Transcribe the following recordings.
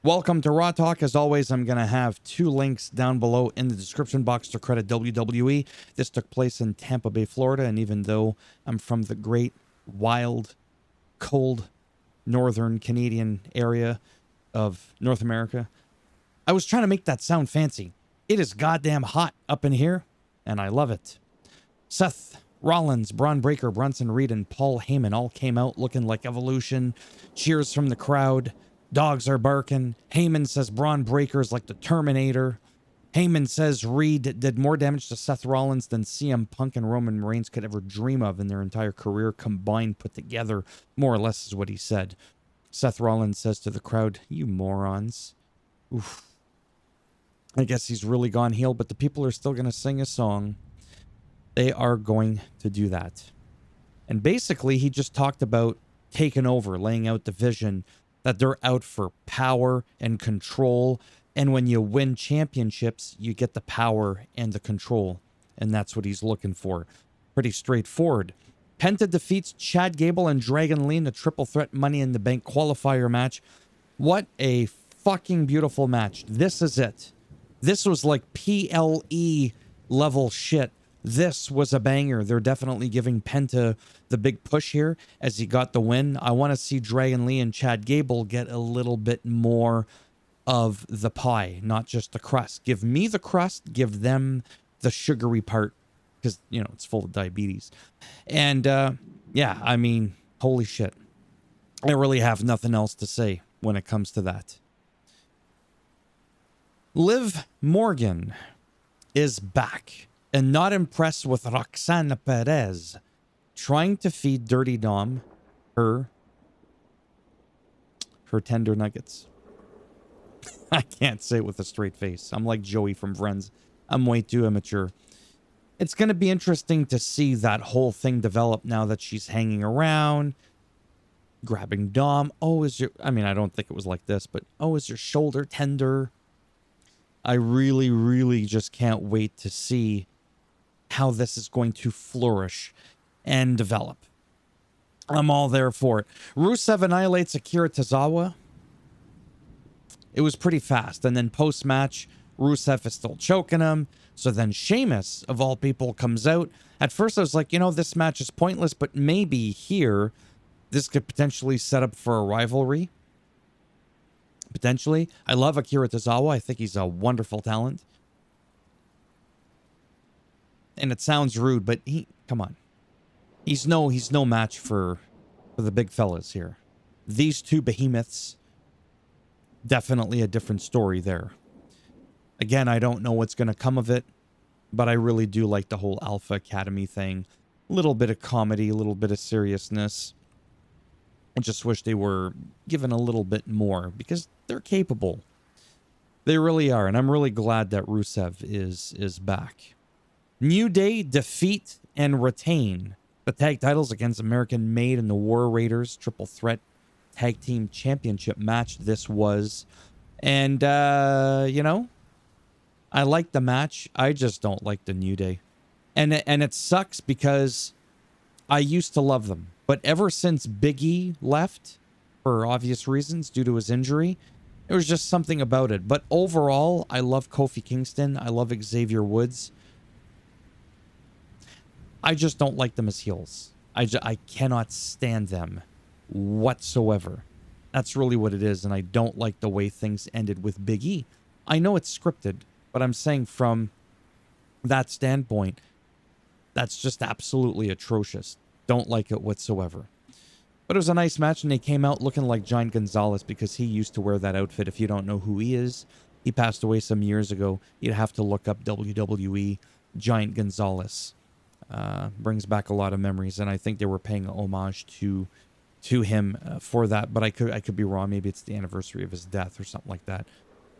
Welcome to Raw Talk. As always, I'm going to have two links down below in the description box to credit WWE. This took place in Tampa Bay, Florida, and even though I'm from the great, wild, cold, northern Canadian area of North America, I was trying to make that sound fancy. It is goddamn hot up in here, and I love it. Seth Rollins, Braun Breaker, Bronson Reed, and Paul Heyman all came out looking like Evolution. Cheers from the crowd. Dogs are barking. Heyman says Braun Breaker is like the Terminator. Heyman says Reed did more damage to Seth Rollins than CM Punk and Roman Reigns could ever dream of in their entire career combined put together, more or less is what he said. Seth Rollins says to the crowd, "You morons." Oof. I guess he's really gone heel, but the people are still going to sing a song. They are going to do that. And basically, he just talked about taking over, laying out the vision that they're out for power and control. And when you win championships, you get the power and the control. And that's what he's looking for. Pretty straightforward. Penta defeats Chad Gable and Dragon Lee in the triple threat Money in the Bank qualifier match. What a fucking beautiful match. This is it. This was like PLE level shit. This was a banger. They're definitely giving Penta the big push here as he got the win. I want to see Dragon Lee and Chad Gable get a little bit more of the pie, not just the crust. Give me the crust, give them the sugary part because, you know, it's full of diabetes. And yeah, I mean, holy shit. I really have nothing else to say when it comes to that. Liv Morgan is back and not impressed with Roxana Perez trying to feed Dirty Dom her tender nuggets. I can't say it with a straight face. I'm like Joey from Friends. I'm way too immature. It's going to be interesting to see that whole thing develop now that she's hanging around, grabbing Dom. Oh, I mean, I don't think it was like this, but oh, is your shoulder tender? I really, really just can't wait to see how this is going to flourish and develop. I'm all there for it. Rusev annihilates Akira Tozawa. It was pretty fast. And then post-match, Rusev is still choking him. So then Sheamus, of all people, comes out. At first I was like, you know, this match is pointless, but maybe here, this could potentially set up for a rivalry. Potentially. I love Akira Tozawa. I think he's a wonderful talent. And it sounds rude, but come on. He's no match for the big fellas here. These two behemoths, definitely a different story there. Again, I don't know what's going to come of it, but I really do like the whole Alpha Academy thing. A little bit of comedy, a little bit of seriousness. I just wish they were given a little bit more because they're capable. They really are, and I'm really glad that Rusev is back. New Day defeat and retain the tag titles against American Made and the War Raiders triple threat tag team championship match. This was, and you know, I like the match. I just don't like the New Day, and it sucks because I used to love them, but ever since Big E left for obvious reasons due to his injury, there was just something about it. But overall, I love Kofi Kingston. I love Xavier Woods. I just don't like them as heels. I cannot stand them whatsoever. That's really what it is, and I don't like the way things ended with Big E. I know it's scripted, but I'm saying from that standpoint, that's just absolutely atrocious. Don't like it whatsoever. But it was a nice match, and they came out looking like Giant Gonzalez because he used to wear that outfit. If you don't know who he is, he passed away some years ago. You'd have to look up WWE Giant Gonzalez. Brings back a lot of memories, and I think they were paying homage to him for that, but I could be wrong. Maybe it's the anniversary of his death or something like that.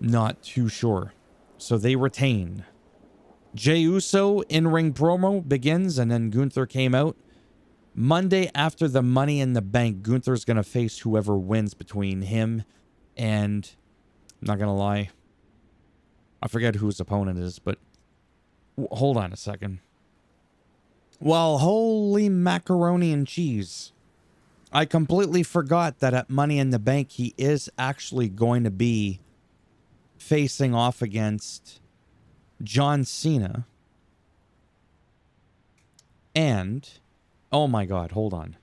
Not too sure. So they retain. Jey Uso in-ring promo begins, and then Gunther came out. Monday after the Money in the Bank, Gunther's going to face whoever wins between him and, I'm not going to lie, I forget who his opponent is, but hold on a second. Well, holy macaroni and cheese. I completely forgot that at Money in the Bank, he is actually going to be facing off against John Cena. And, oh my God, hold on.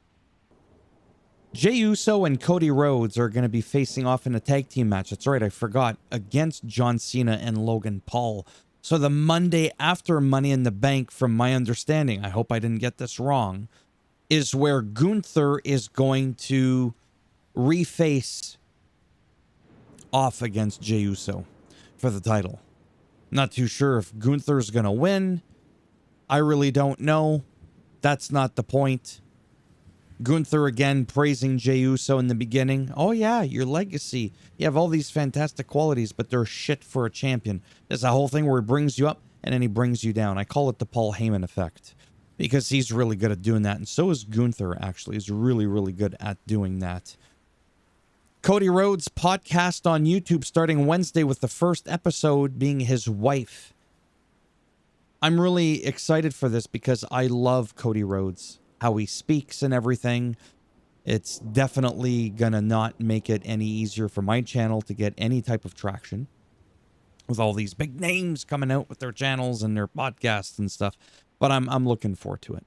Jey Uso and Cody Rhodes are going to be facing off in a tag team match. That's right, I forgot. Against John Cena and Logan Paul. So the Monday after Money in the Bank, from my understanding, I hope I didn't get this wrong, is where Gunther is going to reface off against Jey Uso for the title. Not too sure if Gunther's going to win. I really don't know. That's not the point. Gunther again praising Jey Uso in the beginning. Oh yeah, your legacy. You have all these fantastic qualities, but they're shit for a champion. There's a whole thing where he brings you up and then he brings you down. I call it the Paul Heyman effect because he's really good at doing that. And so is Gunther, actually. He's really, really good at doing that. Cody Rhodes' podcast on YouTube starting Wednesday with the first episode being his wife. I'm really excited for this because I love Cody Rhodes. How he speaks and everything. It's definitely gonna not make it any easier for my channel to get any type of traction with all these big names coming out with their channels and their podcasts and stuff. But I'm looking forward to it.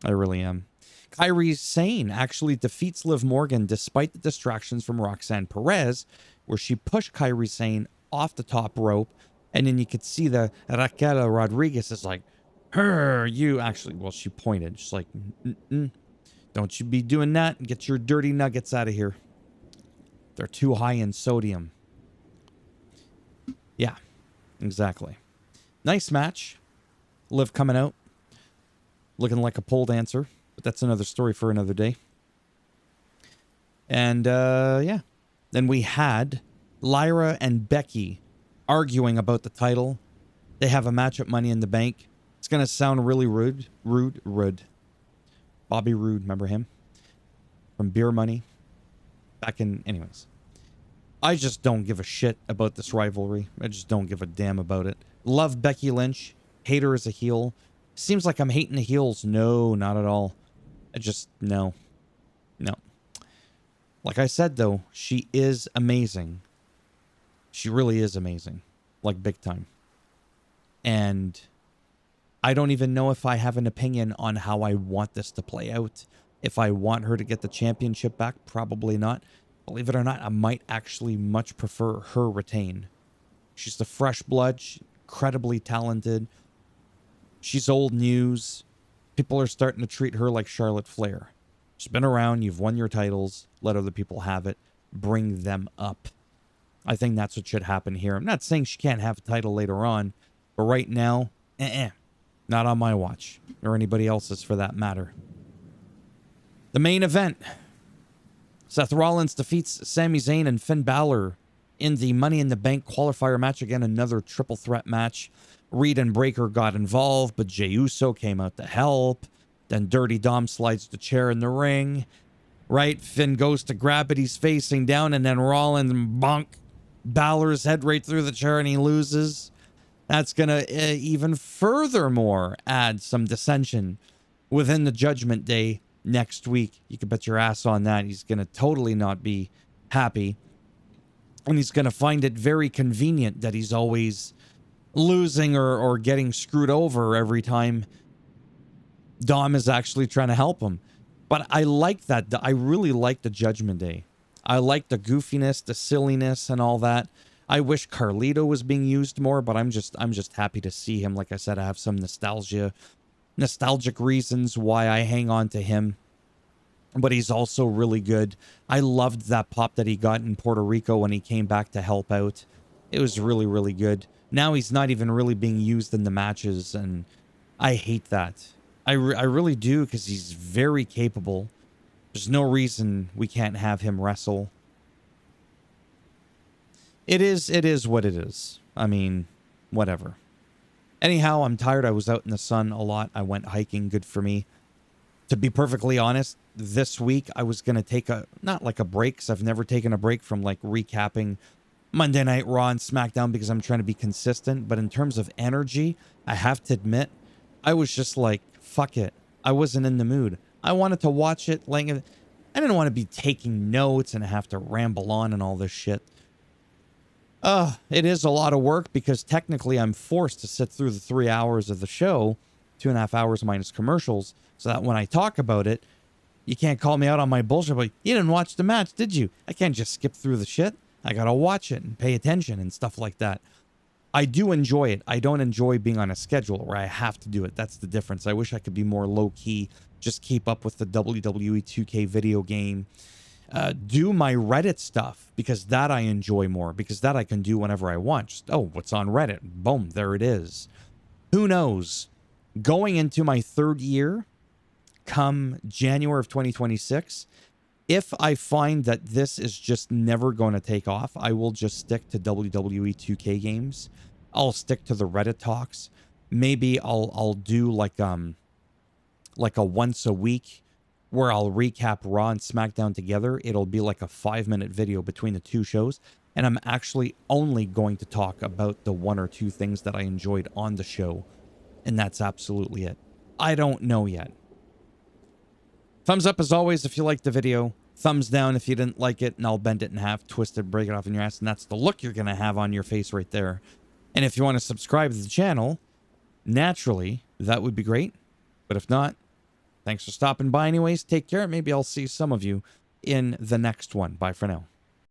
I really am. Kairi Sane actually defeats Liv Morgan despite the distractions from Roxanne Perez, where she pushed Kairi Sane off the top rope, and then you could see the Raquel Rodriguez is like, her, you actually, well, she pointed. She's like, don't you be doing that. Get your dirty nuggets out of here. They're too high in sodium. Yeah, exactly. Nice match. Liv coming out looking like a pole dancer, but that's another story for another day. And yeah, then we had Lyra and Becky arguing about the title. They have a match at Money in the Bank. It's going to sound really rude. Bobby Roode, remember him? From Beer Money. Back in, anyways. I just don't give a shit about this rivalry. I just don't give a damn about it. Love Becky Lynch. Hate her as a heel. Seems like I'm hating the heels. No, not at all. I just, no. No. Like I said, though, she is amazing. She really is amazing. Like, big time. And I don't even know if I have an opinion on how I want this to play out. If I want her to get the championship back, probably not. Believe it or not, I might actually much prefer her retain. She's the fresh blood, she's incredibly talented. She's old news. People are starting to treat her like Charlotte Flair. She's been around, you've won your titles, let other people have it, bring them up. I think that's what should happen here. I'm not saying she can't have a title later on, but right now, not on my watch, or anybody else's for that matter. The main event. Seth Rollins defeats Sami Zayn and Finn Balor in the Money in the Bank qualifier match. Again, another triple threat match. Reed and Breakker got involved, but Jey Uso came out to help. Then Dirty Dom slides the chair in the ring. Right? Finn goes to grab it. He's facing down, and then Rollins bonk Balor's head right through the chair, and he loses. That's going to even furthermore add some dissension within the Judgment Day next week. You can bet your ass on that. He's going to totally not be happy. And he's going to find it very convenient that he's always losing or getting screwed over every time Dom is actually trying to help him. But I like that. I really like the Judgment Day. I like the goofiness, the silliness, and all that. I wish Carlito was being used more, but I'm just happy to see him. Like I said, I have some nostalgic reasons why I hang on to him. But he's also really good. I loved that pop that he got in Puerto Rico when he came back to help out. It was really, really good. Now he's not even really being used in the matches, and I hate that. I really do, because he's very capable. There's no reason we can't have him wrestle. It is what it is. I mean, whatever. Anyhow, I'm tired. I was out in the sun a lot. I went hiking. Good for me. To be perfectly honest, this week I was going to take not like a break, because I've never taken a break from like recapping Monday Night Raw and SmackDown, because I'm trying to be consistent. But in terms of energy, I have to admit, I was just like, fuck it. I wasn't in the mood. I wanted to watch it. Like, I didn't want to be taking notes and have to ramble on and all this shit. It is a lot of work because technically I'm forced to sit through the 3 hours of the show, 2.5 hours minus commercials, so that when I talk about it, you can't call me out on my bullshit. Like, you didn't watch the match, did you? I can't just skip through the shit. I gotta watch it and pay attention and stuff like that. I do enjoy it. I don't enjoy being on a schedule where I have to do it. That's the difference. I wish I could be more low-key, just keep up with the WWE 2K video game, do my Reddit stuff, because that I enjoy more, because that I can do whenever I want. Just, oh, what's on Reddit? Boom, there it is. Who knows? Going into my 3rd year, come January of 2026, if I find that this is just never going to take off, I will just stick to WWE 2K games. I'll stick to the Reddit talks. Maybe I'll do like a once a week where I'll recap Raw and SmackDown together. It'll be like a 5-minute video between the 2 shows, and I'm actually only going to talk about the 1 or 2 things that I enjoyed on the show, and that's absolutely it. I don't know yet. Thumbs up as always if you liked the video. Thumbs down if you didn't like it, and I'll bend it in half, twist it, break it off in your ass, and that's the look you're going to have on your face right there. And if you want to subscribe to the channel, naturally, that would be great. But if not, thanks for stopping by anyways. Take care. Maybe I'll see some of you in the next one. Bye for now.